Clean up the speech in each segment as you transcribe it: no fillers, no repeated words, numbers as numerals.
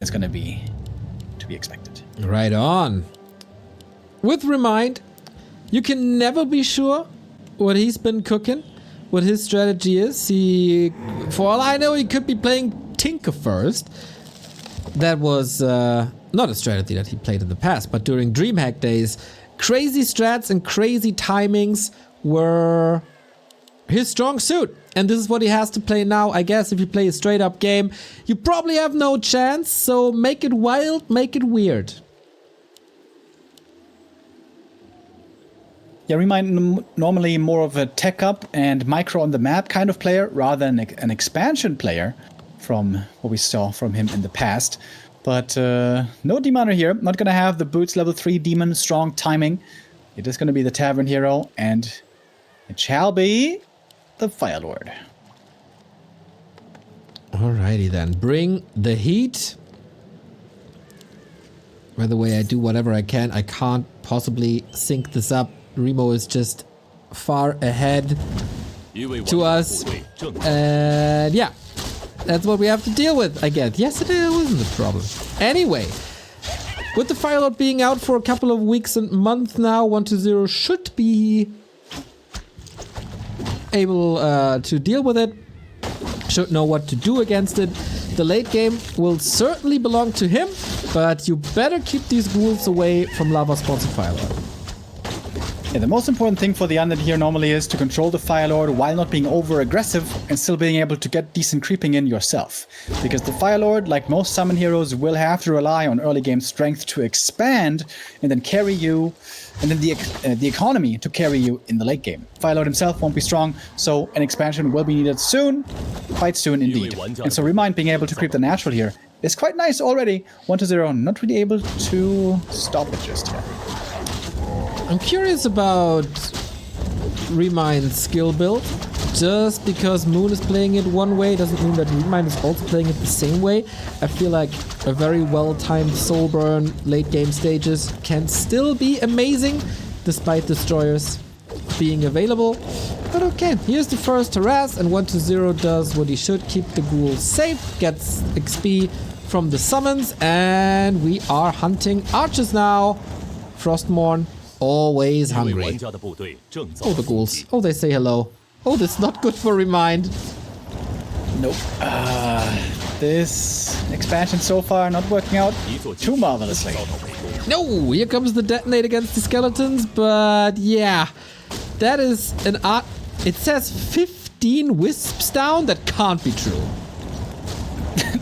is going to be expected. Right on. With ReminD, you can never be sure what he's been cooking, what his strategy is. For all I know, he could be playing Tinker first. That was not a strategy that he played in the past, but during DreamHack days, crazy strats and crazy timings were his strong suit. And this is what he has to play now. I guess if you play a straight up game, you probably have no chance. So make it wild, make it weird. Yeah, ReminD normally more of a tech up and micro on the map kind of player rather than an expansion player from what we saw from him in the past. But no Demoner here. Not going to have the boots level 3 demon strong timing. It is going to be the Tavern Hero, and it shall be the Fire Lord. Alrighty then, bring the heat. By the way, I do whatever I can. I can't possibly sync this up. Remo is just far ahead to us. And yeah, that's what we have to deal with, I guess. Yes, it wasn't a problem. Anyway, with the Fire Lord being out for a couple of weeks and months now, 1-0 should be able to deal with it, should know what to do against it. The late game will certainly belong to him, but you better keep these ghouls away from Lava Sponsored Fire Lord. Yeah, the most important thing for the Undead here normally is to control the Fire Lord while not being over aggressive and still being able to get decent creeping in yourself. Because the Fire Lord, like most summon heroes, will have to rely on early game strength to expand and then carry you, and then the economy to carry you in the late game. Fire Lord himself won't be strong, so an expansion will be needed soon, quite soon indeed. And so ReminD being able to creep the natural here is quite nice already. 1-0, not really able to stop it just yet. I'm curious about ReminD's skill build. Just because Moon is playing it one way doesn't mean that ReminD is also playing it the same way. I feel like a very well-timed soul burn late game stages can still be amazing despite destroyers being available. But okay, here's the first harass, and 1-0 does what he should, keep the ghouls safe, gets XP from the summons, and we are hunting archers now. Frostmourne, always hungry. Oh, the ghouls. Oh, they say hello. Oh, this is not good for ReminD. Nope. This expansion so far not working out too marvelously. No, here comes the detonate against the skeletons, but yeah. That is an art. It says 15 wisps down. That can't be true.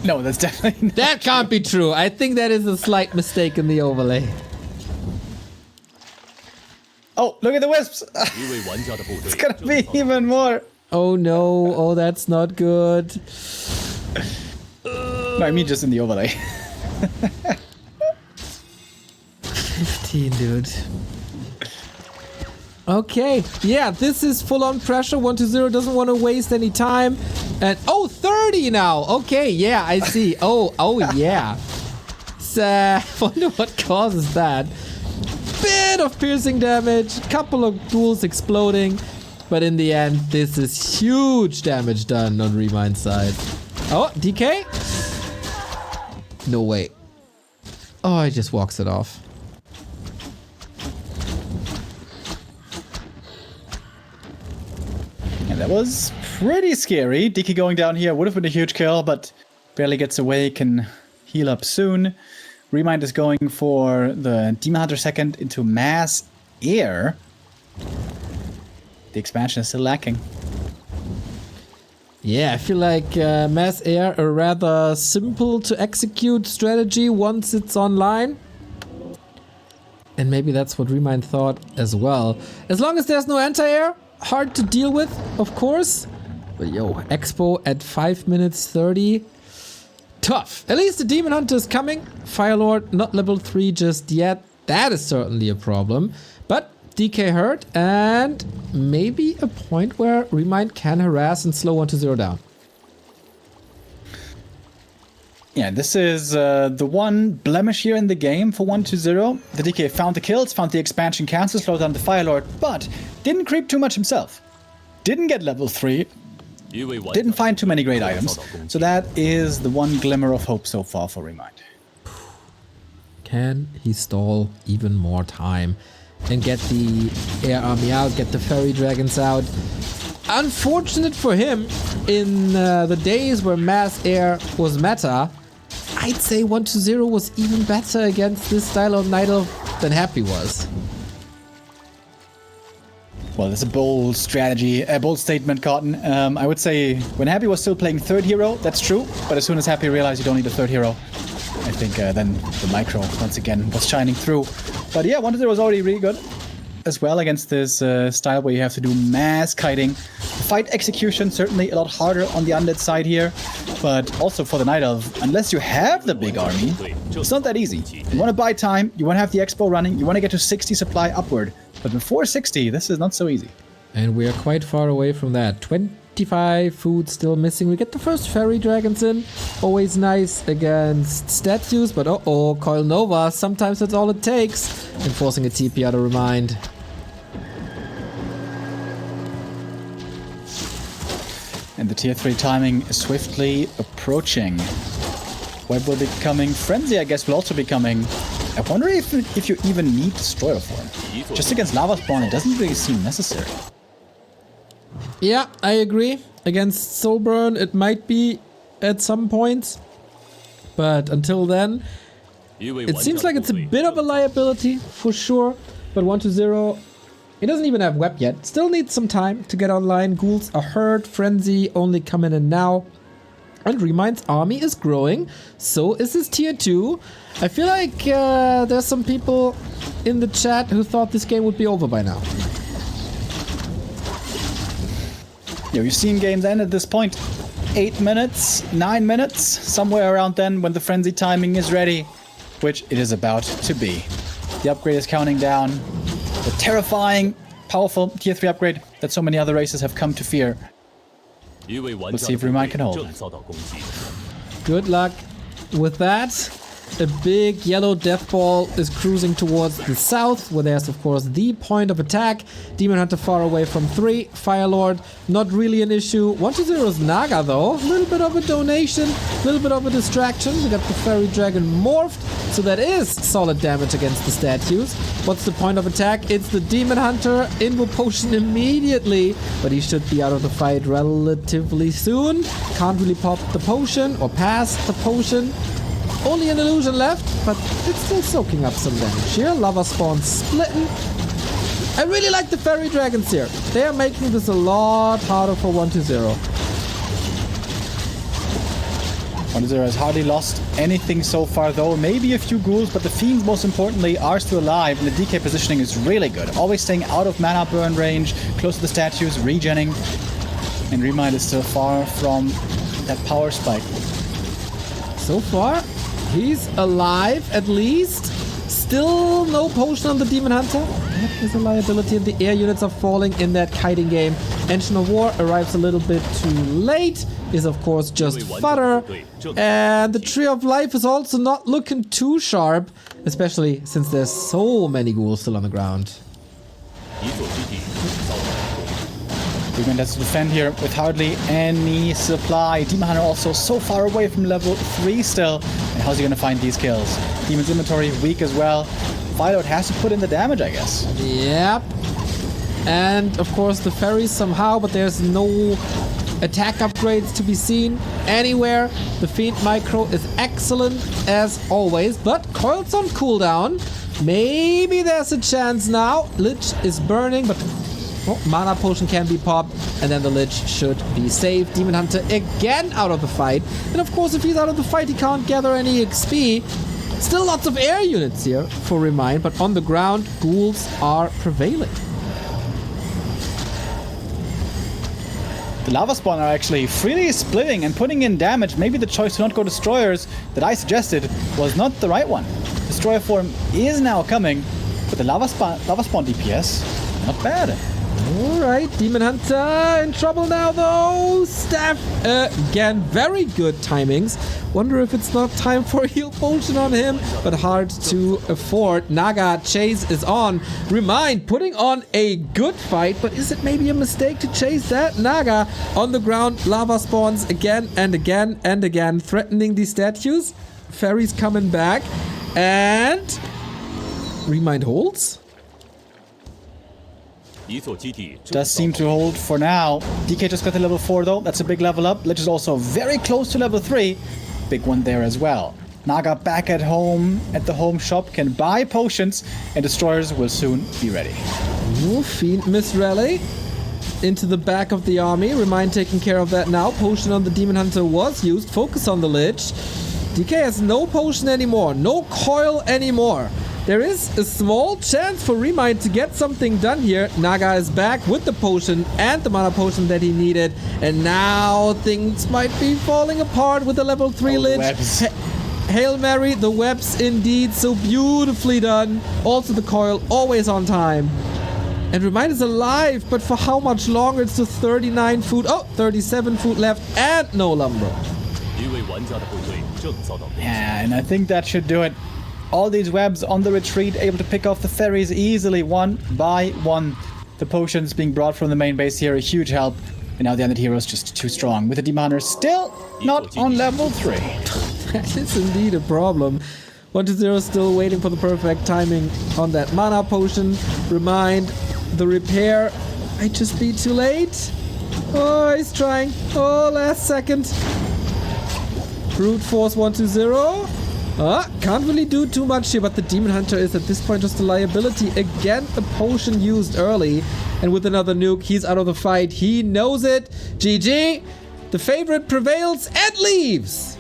No, that's definitely not That can't be true. I think that is a slight mistake in the overlay. Oh, look at the wisps! It's gonna be even more. Oh no, oh that's not good. No, I mean just in the overlay. 15, dude. Okay, yeah, this is full on pressure. 1-0 doesn't want to waste any time. And oh, 30 now. Okay, yeah, I see. Oh yeah. So, wonder what causes that. Bit of piercing damage, couple of ghouls exploding, but in the end, this is huge damage done on ReminD's side. Oh, DK? No way. Oh, he just walks it off. And that was pretty scary. DK going down here would have been a huge kill, but barely gets away, can heal up soon. ReminD is going for the Demon Hunter second into Mass Air. The expansion is still lacking. Yeah, I feel like Mass Air, a rather simple to execute strategy once it's online. And maybe that's what ReminD thought as well. As long as there's no anti-air, hard to deal with, of course. But yo, Expo at 5 minutes 30. Tough. At least the Demon Hunter is coming. Fire Lord not level 3 just yet. That is certainly a problem. But DK hurt, and maybe a point where ReminD can harass and slow 1-0 down. Yeah, this is the one blemish here in the game for 1-0. The DK found the kills, found the expansion cancel, slowed down the Fire Lord, but didn't creep too much himself. Didn't get level 3. Didn't find too many great items. So that is the one glimmer of hope so far for ReminD. Can he stall even more time and get the air army out, get the fairy dragons out? Unfortunate for him, in the days where mass air was meta, I'd say 1-0 was even better against this style of Night Elf than Happy was. Well, that's a bold strategy, a bold statement, Cotton. I would say when Happy was still playing third hero, that's true. But as soon as Happy realized you don't need a third hero, I think then the micro, once again, was shining through. But yeah, 1-0 was already really good as well against this style where you have to do mass kiting. The fight execution certainly a lot harder on the Undead side here. But also for the Night Elf, unless you have the big army, it's not that easy. You want to buy time, you want to have the expo running, you want to get to 60 supply upward. But before 60, this is not so easy. And we are quite far away from that. 25 food still missing. We get the first fairy dragons in. Always nice against statues, but uh-oh, Coil Nova. Sometimes that's all it takes. Enforcing a TP out of ReminD. And the tier 3 timing is swiftly approaching. Web will be coming. Frenzy, I guess, will also be coming. I wonder if you even need Destroyer Form. Just against Lava Spawn, it doesn't really seem necessary. Yeah, I agree. Against Soulburn, it might be at some points. But until then, it seems like it's a bit of a liability, for sure. But 1-0, it doesn't even have Web yet. Still needs some time to get online. Ghouls are hurt. Frenzy only coming in now. And ReminD's army is growing. So is his tier 2. I feel like there's some people in the chat who thought this game would be over by now. Yeah, we've seen games end at this point. 8 minutes, 9 minutes, somewhere around then when the frenzy timing is ready, which it is about to be. The upgrade is counting down. The terrifying, powerful tier 3 upgrade that so many other races have come to fear. Let's see if ReminD can hold. Good luck with that. A big yellow death ball is cruising towards the south, where there's of course the point of attack. Demon Hunter far away from 3. Firelord, not really an issue. 1-0's Naga though, a little bit of a donation, a little bit of a distraction. We got the Fairy Dragon morphed, so that is solid damage against the statues. What's the point of attack? It's the Demon Hunter. Invo Potion immediately, but he should be out of the fight relatively soon. Can't really pop the potion or pass the potion. Only an illusion left, but it's still soaking up some damage here. Lava Spawn splitting. I really like the Fairy Dragons here. They are making this a lot harder for 1-0. 1-0 has hardly lost anything so far though. Maybe a few ghouls, but the fiends most importantly are still alive, and the DK positioning is really good. Always staying out of mana burn range, close to the statues, regenning. And ReminD is still far from that power spike. So far, he's alive at least. Still no potion on the Demon Hunter. That is a liability, and the air units are falling in that kiting game. Engine of War arrives a little bit too late. Is of course just fodder. And the Tree of Life is also not looking too sharp, especially since there's so many ghouls still on the ground. ReminD has to defend here with hardly any supply. Demon Hunter also so far away from level 3 still. And how's he gonna find these kills? Demon's inventory weak as well. Firelord has to put in the damage, I guess. Yep. And of course the fairies somehow, but there's no attack upgrades to be seen anywhere. The Fiend Micro is excellent as always, but Coil's on cooldown. Maybe there's a chance now. Lich is burning, but mana potion can be popped, and then the Lich should be saved. Demon Hunter again out of the fight. And of course, if he's out of the fight, he can't gather any XP. Still lots of air units here for ReminD, but on the ground, ghouls are prevailing. The Lava Spawn are actually freely splitting and putting in damage. Maybe the choice to not go Destroyers that I suggested was not the right one. Destroyer form is now coming, but the Lava Spawn DPS, not bad. Alright, Demon Hunter in trouble now though. Staff again, very good timings. Wonder if it's not time for a heal potion on him, but hard to afford. Naga chase is on. ReminD putting on a good fight, but is it maybe a mistake to chase that? Naga on the ground, lava spawns again and again and again, threatening these statues. Fairies coming back. And ReminD holds. Does seem to hold for now. DK just got to level 4 though. That's a big level up. Lich is also very close to level 3. Big one there as well. Naga back at home at the home shop can buy potions and destroyers will soon be ready. Ooh, Fiend Miss Rally into the back of the army. ReminD taking care of that now. Potion on the Demon Hunter was used. Focus on the Lich. DK has no potion anymore. No coil anymore. There is a small chance for ReminD to get something done here. Naga is back with the potion and the mana potion that he needed. And now things might be falling apart with the level 3 Lich. Hail Mary, the webs indeed, so beautifully done. Also the coil, always on time. And ReminD is alive, but for how much longer? It's just 39 food. Oh, 37 food left and no lumber. Yeah, and I think that should do it. All these webs on the retreat, able to pick off the ferries easily, one by one. The potions being brought from the main base here, a huge help. And now the Undead hero is just too strong. With the Demon Hunter still not on level 3. That is indeed a problem. 1-0 still waiting for the perfect timing on that mana potion. ReminD, the repair might just be too late. Oh, he's trying. Oh, last second. Brute Force 1-0. Can't really do too much here, but the Demon Hunter is at this point just a liability. Again, a potion used early. And with another nuke, he's out of the fight. He knows it. GG. The favorite prevails and leaves.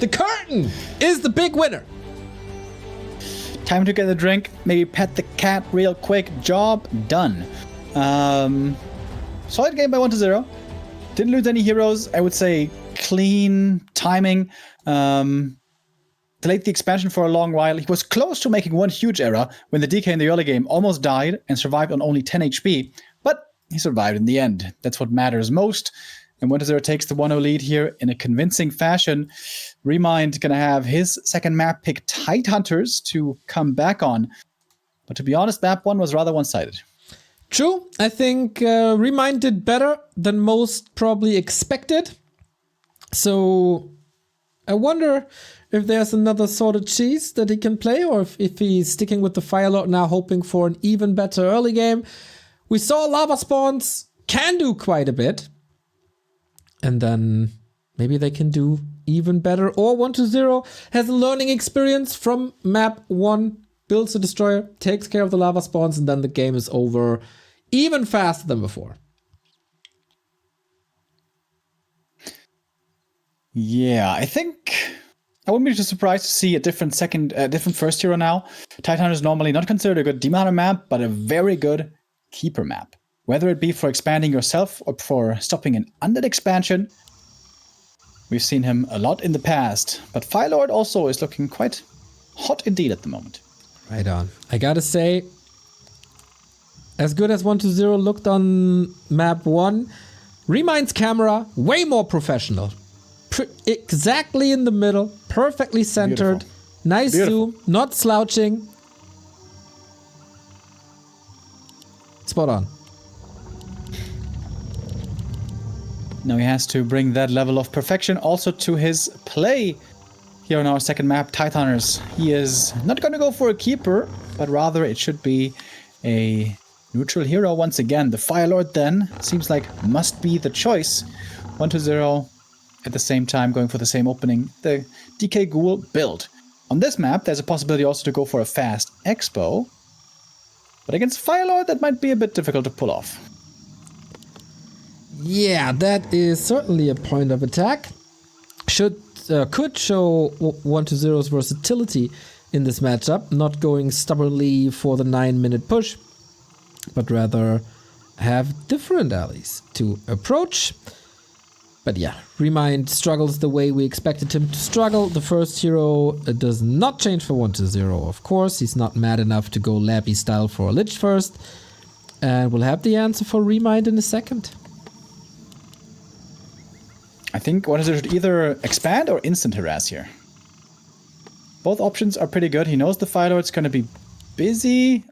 The curtain is the big winner. Time to get a drink. Maybe pet the cat real quick. Job done. Solid game by 1-0. Didn't lose any heroes. I would say clean timing. Delayed the expansion for a long while. He was close to making one huge error when the DK in the early game almost died and survived on only 10 HP. But he survived in the end. That's what matters most. And 1-0 takes the 1-0 lead here in a convincing fashion. ReminD gonna have his second map pick Tidehunters to come back on. But to be honest, map 1 was rather one-sided. True. I think ReminD did better than most probably expected. So I wonder if there's another sort of cheese that he can play, or if he's sticking with the Fire Lord now, hoping for an even better early game. We saw lava spawns can do quite a bit. And then maybe they can do even better. Or 1-0 has a learning experience from map 1, builds a destroyer, takes care of the lava spawns, and then the game is over even faster than before. Yeah, I think I wouldn't be too surprised to see a different first hero now. Titanhunter is normally not considered a good Demon Hunter map, but a very good keeper map. Whether it be for expanding yourself or for stopping an Undead expansion, we've seen him a lot in the past. But Fire Lord also is looking quite hot indeed at the moment. Right on. I gotta say, as good as 1-0 looked on map 1, ReminD's camera, way more professional. Exactly in the middle, perfectly centered, Beautiful. Nice Beautiful. zoom, not slouching. Spot on. Now he has to bring that level of perfection also to his play here on our second map, Tidehunters. He is not going to go for a keeper, but rather it should be a neutral hero once again. The Fire Lord then seems like must be the choice. 1-0 at the same time going for the same opening. The DK Ghoul build. On this map, there's a possibility also to go for a fast Expo. But against Fire Lord, that might be a bit difficult to pull off. Yeah, that is certainly a point of attack. Could show 1-0's versatility in this matchup, not going stubbornly for the 9-minute push, but rather have different allies to approach. But yeah, ReminD struggles the way we expected him to struggle. The first hero does not change for 1-0, of course. He's not mad enough to go Lappy style for a Lich first. And we'll have the answer for ReminD in a second. I think 1-0 should either expand or instant harass here. Both options are pretty good. He knows the Fire Lord's going to be busy.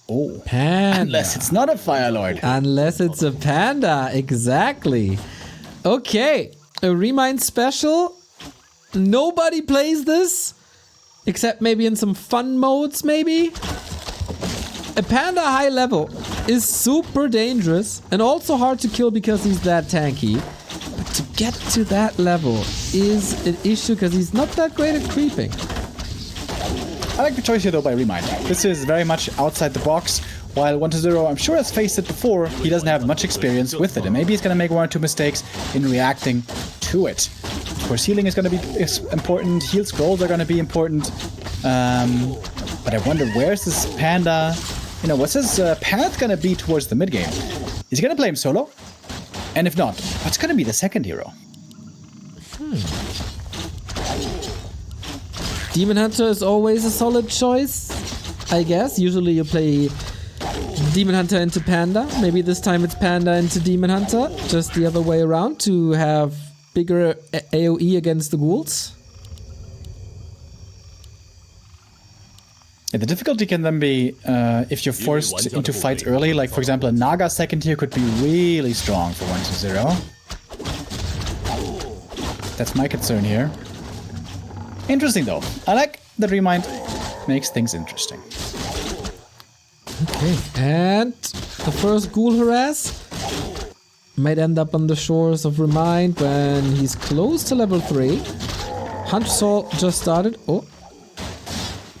Oh, Panda. unless it's not a Fire Lord. Unless it's a Panda, exactly. Okay, a ReminD special nobody plays this, except maybe in some fun modes, maybe. A Panda high level is super dangerous and also hard to kill because he's that tanky. But to get to that level is an issue because he's not that great at creeping. I like the choice here though by ReminD. This is very much outside the box. While 1-0, I'm sure has faced it before, he doesn't have much experience with it. And maybe he's going to make 1 or 2 mistakes in reacting to it. Of course, healing is going to be important. Heal scrolls are going to be important. But I wonder, where's this Panda? You know, what's his path going to be towards the mid game? Is he going to play him solo? And if not, what's going to be the second hero? Demon Hunter is always a solid choice, I guess. Usually you play Demon Hunter into Panda. Maybe this time it's Panda into Demon Hunter. Just the other way around to have bigger AoE against the ghouls. Yeah, the difficulty can then be if you're forced into fights early. Like, for example, a Naga second tier could be really strong for 1-0. That's my concern here. Interesting, though. I like that ReminD makes things interesting. Okay, and the first ghoul harass might end up on the shores of ReminD when he's close to level 3. Hunter Soul just started. Oh.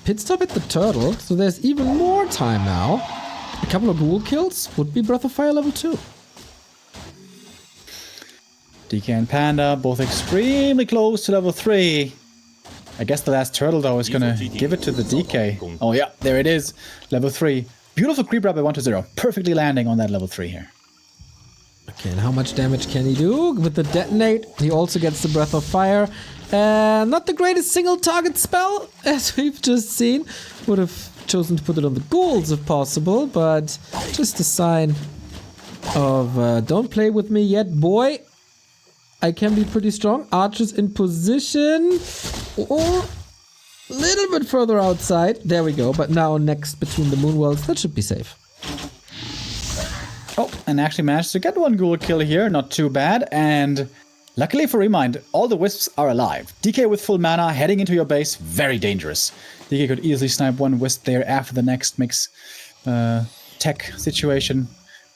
Pit stop at the turtle, so there's even more time now. A couple of ghoul kills would be Breath of Fire level 2. DK and Panda, both extremely close to level 3. I guess the last turtle, though, is gonna give it to the DK. Oh yeah, there it is. Level 3. Beautiful creep up by 1-0. Perfectly landing on that level 3 here. Okay, and how much damage can he do? With the detonate, he also gets the Breath of Fire. Not the greatest single target spell, as we've just seen. Would have chosen to put it on the ghouls if possible, but just a sign of don't play with me yet, boy. I can be pretty strong. Archers in position. Or a little bit further outside. There we go. But now next between the moonwells. That should be safe. Oh, and actually managed to get 1 ghoul kill here. Not too bad. And luckily for ReminD, all the wisps are alive. DK with full mana heading into your base. Very dangerous. DK could easily snipe 1 wisp there after the next mix tech situation.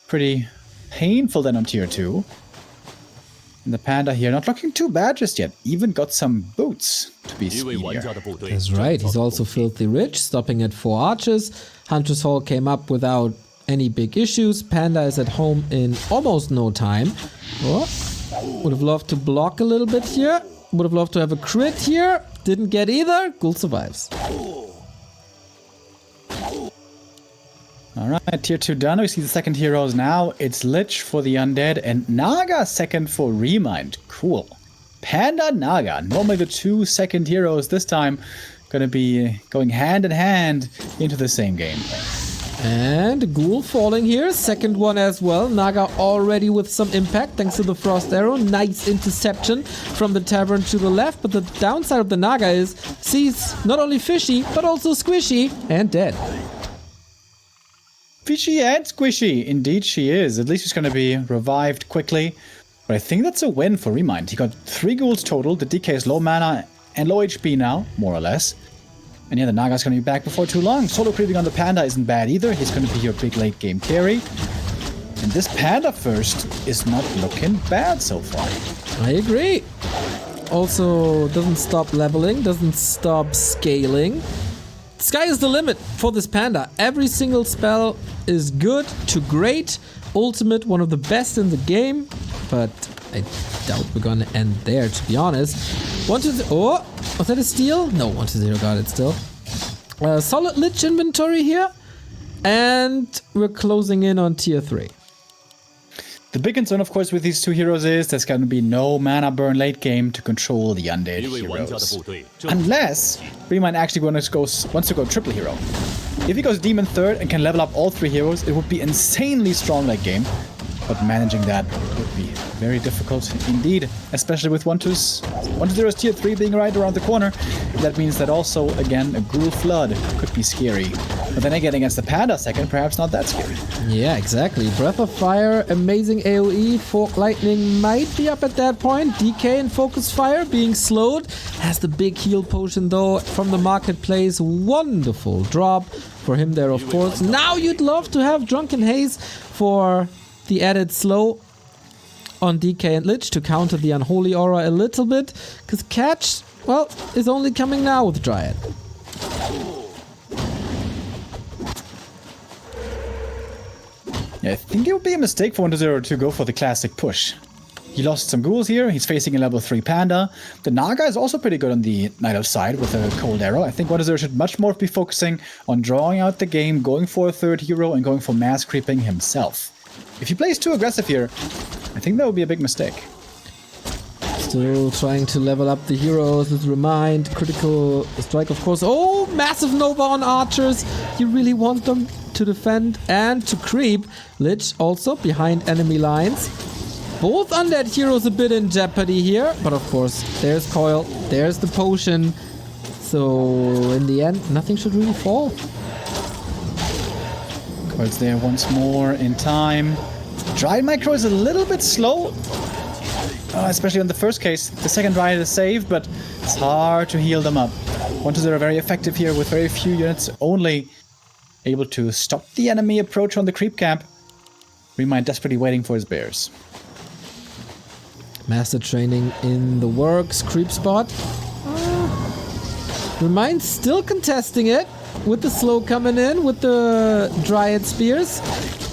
Pretty painful then on tier 2. And the Panda here not looking too bad just yet. Even got some boots to be speedier. That's right. He's also filthy rich, stopping at 4 archers. Hunter's Hall came up without any big issues. Panda is at home in almost no time. Oh, would have loved to block a little bit here. Would have loved to have a crit here. Didn't get either. Ghoul survives. Alright, tier 2 done. We see the second heroes now. It's Lich for the Undead and Naga second for ReminD. Cool. Panda, Naga. Normally the 2 second heroes this time gonna be going hand in hand into the same game. And Ghoul falling here. Second one as well. Naga already with some impact thanks to the Frost Arrow. Nice interception from the tavern to the left. But the downside of the Naga is she's not only fishy, but also squishy and dead. Fishy and squishy. Indeed she is. At least she's going to be revived quickly. But I think that's a win for ReminD. He got 3 ghouls total. The DK is low mana and low HP now, more or less. And yeah, the Naga's going to be back before too long. Solo creeping on the Panda isn't bad either. He's going to be your big late game carry. And this Panda first is not looking bad so far. I agree. Also, doesn't stop leveling, doesn't stop scaling. Sky is the limit for this Panda. Every single spell is good to great. Ultimate, one of the best in the game. But I doubt we're gonna end there, to be honest. 1-0. Oh, was that a steal? No, 1-0 got it still. Solid Lich inventory here. And we're closing in on tier 3. The big concern, of course, with these 2 heroes is there's going to be no mana burn late game to control the Undead heroes. Unless ReminD actually wants to go triple hero. If he goes Demon third and can level up all 3 heroes, it would be insanely strong late game. But managing that would be Very difficult indeed, especially with 1-2-0's tier 3 being right around the corner. That means that also, again, a Ghoul Flood could be scary. But then again, against the Panda second, perhaps not that scary. Yeah, exactly. Breath of Fire, amazing AoE, Fork Lightning might be up at that point. DK and Focus Fire being slowed. Has the big heal potion though from the marketplace. Wonderful drop for him there, of course. Now you'd love to have Drunken Haze for the added slow on DK and Lich to counter the Unholy Aura a little bit. Because Catch, well, is only coming now with Dryad. Yeah, I think it would be a mistake for 1-0 to go for the classic push. He lost some ghouls here, he's facing a level 3 Panda. The Naga is also pretty good on the Night Elf side with a Cold Arrow. I think 1-0 should much more be focusing on drawing out the game, going for a third hero, and going for mass creeping himself. If he plays too aggressive here, I think that would be a big mistake. Still trying to level up the heroes with ReminD, critical strike of course. Oh, massive Nova on archers. You really want them to defend and to creep. Lich also behind enemy lines. Both Undead heroes a bit in jeopardy here, but of course there's Coil, there's the potion. So in the end, nothing should really fall. Coil's there once more in time. Dryad Micro is a little bit slow. Especially on the first case. The second Dryad is saved, but it's hard to heal them up. 1-0 very effective here with very few units only able to stop the enemy approach on the creep camp. ReminD desperately waiting for his bears. Master training in the works, creep spot. ReminD still contesting it with the slow coming in, with the Dryad spears.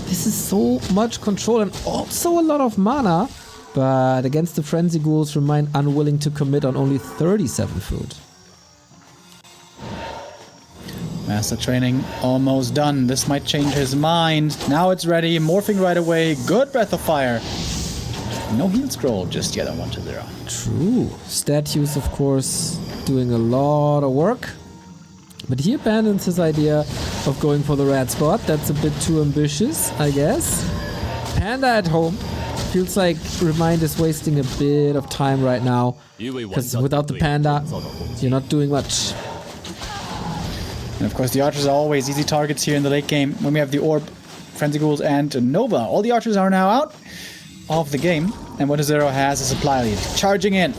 This is so much control and also a lot of mana. But against the Frenzy Ghouls, ReminD unwilling to commit on only 37 food. Master training almost done. This might change his mind. Now it's ready. Morphing right away. Good Breath of Fire. No heal scroll just yet on 1-0. True. Statues, of course, doing a lot of work. But he abandons his idea of going for the red spot. That's a bit too ambitious, I guess. Panda at home. Feels like ReminD is wasting a bit of time right now. Because without the Panda, you're not doing much. And of course the archers are always easy targets here in the late game. When we have the Orb, Frenzy Ghouls and Nova. All the archers are now out of the game. And 1-0 has a supply lead. Charging in.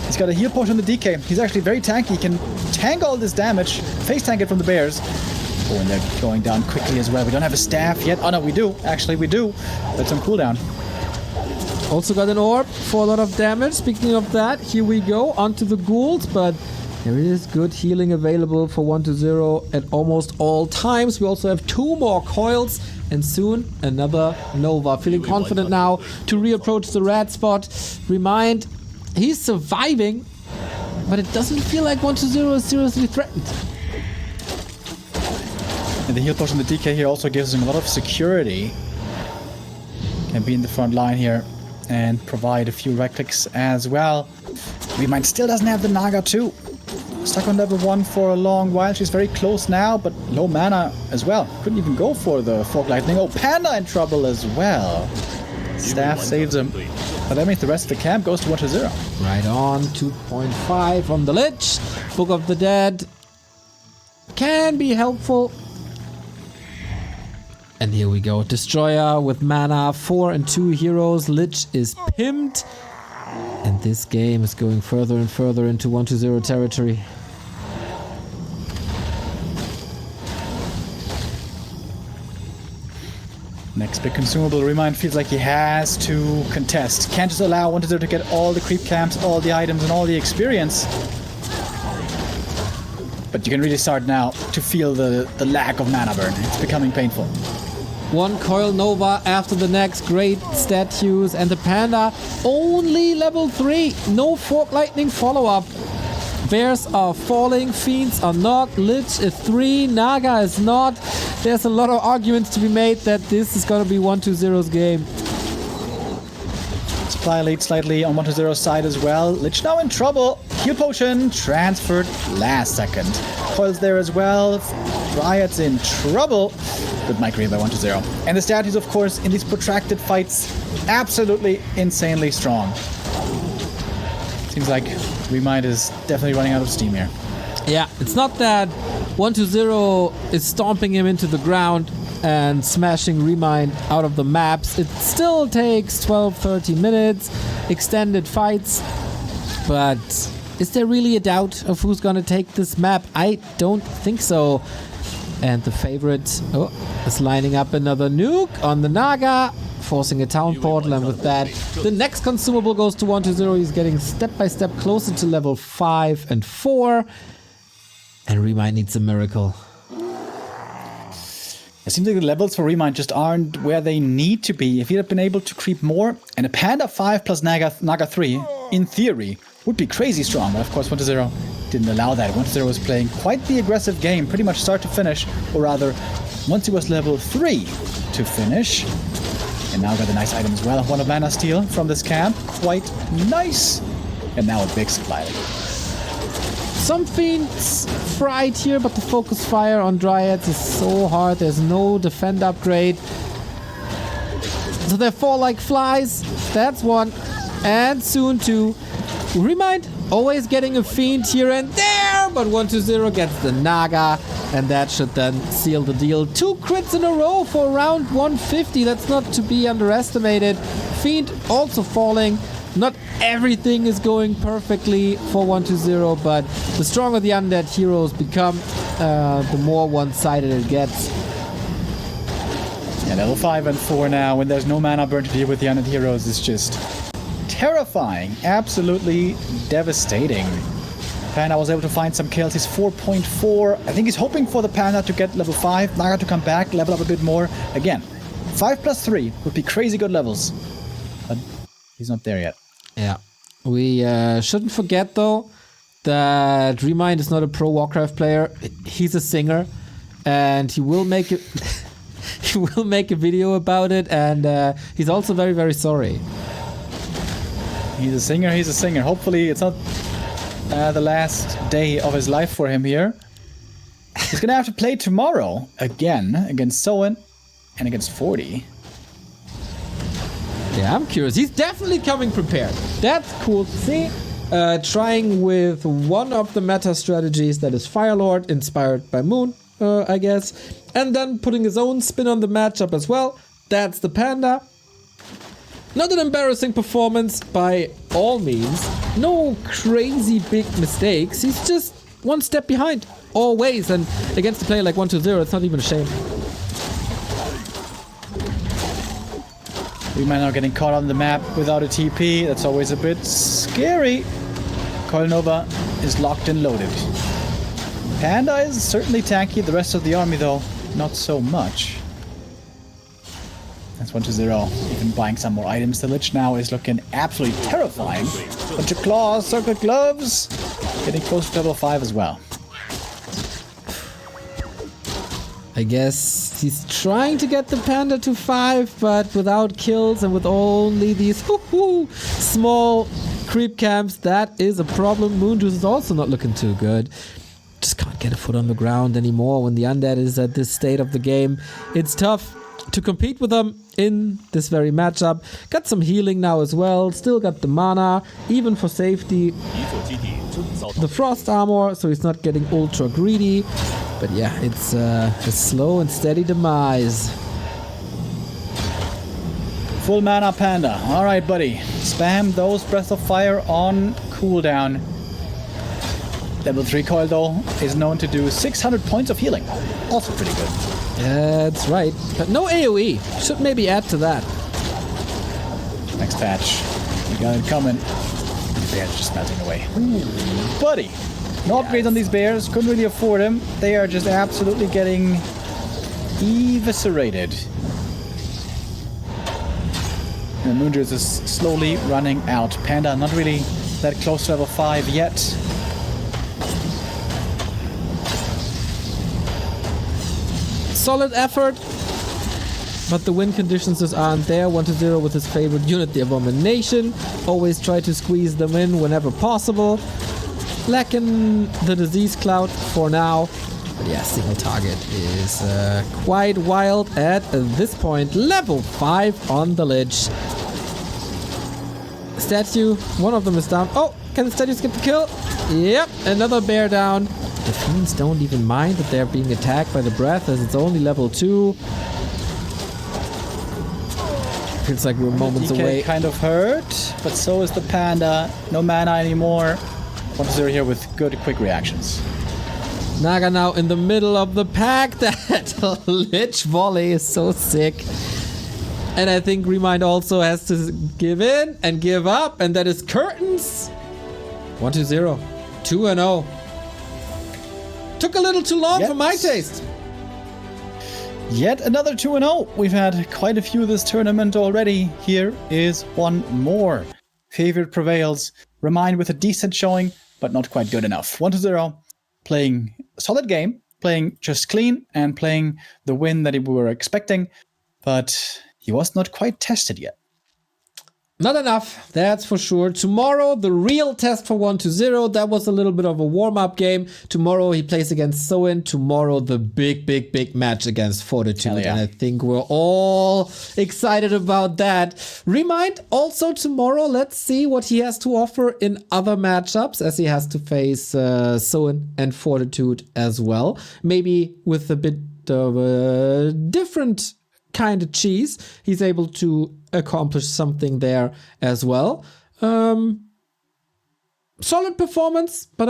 He's got a heal potion on the DK. He's actually very tanky. He can tank all this damage. Face tank it from the bears. Oh, and they're going down quickly as well. We don't have a staff yet. Oh no, we do. Actually, we do. That's on cooldown. Also got an orb for a lot of damage. Speaking of that, here we go onto the ghouls, but there is good healing available for 1-0 at almost all times. We also have 2 more coils and soon another Nova. Feeling confident now to reapproach the red spot. ReminD, he's surviving, but it doesn't feel like 1-0 is seriously threatened. And the heal potion on the DK here also gives him a lot of security. Can be in the front line here and provide a few right clicks as well. ReminD still doesn't have the Naga too. Stuck on level 1 for a long while. She's very close now, but low mana as well. Couldn't even go for the Fork Lightning. Oh, Panda in trouble as well. Staff saves him. But that means the rest of the camp goes to 1-0. Right on, 2.5 on the Lich. Book of the Dead can be helpful. And here we go. Destroyer with mana, 4 and 2 heroes. Lich is pimped. And this game is going further and further into 1-0 territory. Next big consumable. ReminD feels like he has to contest. Can't just allow 1-0 to get all the creep camps, all the items, and all the experience. But you can really start now to feel the lack of mana burn. It's becoming painful. One Coil Nova after the next, great statues, and the Panda only level 3. No Fork Lightning follow-up. Bears are falling, Fiends are not, Lich is 3, Naga is not. There's a lot of arguments to be made that this is gonna be 1-0's game. Supply lead slightly on 1-0's side as well. Lich now in trouble. Heal potion transferred last second. Coil's there as well. Dryad's in trouble. Good micro by 1-0. And the statues, of course, in these protracted fights absolutely insanely strong. Seems like ReminD is definitely running out of steam here. Yeah, it's not that 120 is stomping him into the ground and smashing ReminD out of the maps. It still takes 12-13 minutes, extended fights, but is there really a doubt of who's gonna take this map? I don't think so. And the favorite is lining up another nuke on the Naga, forcing a town portal, and with that, the next consumable goes to 120. He's getting step by step closer to level 5 and 4. And ReminD needs a miracle. It seems like the levels for ReminD just aren't where they need to be. If he'd have been able to creep more, and a Panda 5 plus Naga 3, in theory, would be crazy strong. But of course, 120 didn't allow that. 120 was playing quite the aggressive game, pretty much start to finish, or rather, once he was level 3 to finish. And now got a nice item as well. One of mana steal from this camp. Quite nice. And now a big supply. Some Fiends fried here, but the focus fire on Dryads is so hard. There's no defend upgrade. So they fall like flies. That's one. And soon two. ReminD always getting a Fiend here and there, but 120 gets the Naga, and that should then seal the deal. 2 crits in a row for round 150. That's not to be underestimated. Fiend also falling. Not everything is going perfectly for 120, but the stronger the undead heroes become, the more one-sided it gets. Yeah, level 5 and 4 now, when there's no mana burn to deal with the undead heroes, is just terrifying. Absolutely devastating. Panda was able to find some kills. He's 4.4. I think he's hoping for the Panda to get level 5, Naga to come back, level up a bit more. Again, 5 plus 3 would be crazy good levels. But he's not there yet. Yeah. We shouldn't forget, though, that ReminD is not a pro Warcraft player. He's a singer, and he will make it. He will make a video about it, and he's also very, very sorry. He's a singer. He's a singer. Hopefully, it's not the last day of his life for him here. He's gonna have to play tomorrow again against Soen and against 40. Yeah, I'm curious. He's definitely coming prepared. That's cool to see. Trying with one of the meta strategies that is Firelord, inspired by Moon, I guess. And then putting his own spin on the matchup as well. That's the Panda. Not an embarrassing performance by all means. No crazy big mistakes. He's just one step behind, always. And against a player like 120, it's not even a shame. ReminD now getting caught on the map without a TP. That's always a bit scary. Coil Nova is locked and loaded. Panda is certainly tanky. The rest of the army, though, not so much. That's 120. Even buying some more items. The Lich now is looking absolutely terrifying. Bunch of claws, circle gloves. Getting close to level 5 as well. I guess he's trying to get the Panda to 5, but without kills and with only these small creep camps, that is a problem. Moonjuice is also not looking too good. Just can't get a foot on the ground anymore when the Undead is at this state of the game. It's tough to compete with them in this very matchup. Got some healing now as well. Still got the mana, even for safety. The frost armor, so he's not getting ultra greedy. But yeah, it's a slow and steady demise. Full mana Panda. Alright, buddy. Spam those Breath of Fire on cooldown. Level 3 coil, though, is known to do 600 points of healing. Also pretty good. That's right. But no AoE. Should maybe add to that. Next patch. We got it coming. The bear's just melting away. Ooh, buddy. No upgrades on these bears. Couldn't really afford them. They are just absolutely getting eviscerated. And Moonjuice is slowly running out. Panda not really that close to level 5 yet. Solid effort, but the win conditions just aren't there. 120 with his favorite unit, the Abomination. Always try to squeeze them in whenever possible. Lacking the disease cloud for now. But yeah, single target is quite wild at this point. Level 5 on the Lich. statue. One of them is down. Oh, can the statues get the kill? Yep, another bear down. The fiends don't even mind that they're being attacked by the breath as it's only level 2. Feels like we're moments DK away. kind of hurt, but so is the Panda. No mana anymore. 1-0 here with good quick reactions. Naga now in the middle of the pack. That lich volley is so sick. And I think ReminD also has to give in and give up, and that is curtains. 1-0. 2-0. Took a little too long for my taste. Yet another 2-0. We've had quite a few this tournament already. Here is one more. Favorite prevails. ReminD with a decent showing, but not quite good enough. 1-0. Playing a solid game. Playing just clean and playing the win that we were expecting. But he was not quite tested yet. Not enough, that's for sure. Tomorrow, the real test for 1-0. That was a little bit of a warm-up game. Tomorrow, he plays against Soin. Tomorrow, the big match against Fortitude. Yeah. And I think we're all excited about that. ReminD also tomorrow. Let's see what he has to offer in other matchups, as he has to face Soin and Fortitude as well. Maybe with a bit of a different kind of cheese, he's able to accomplish something there as well. Solid performance, but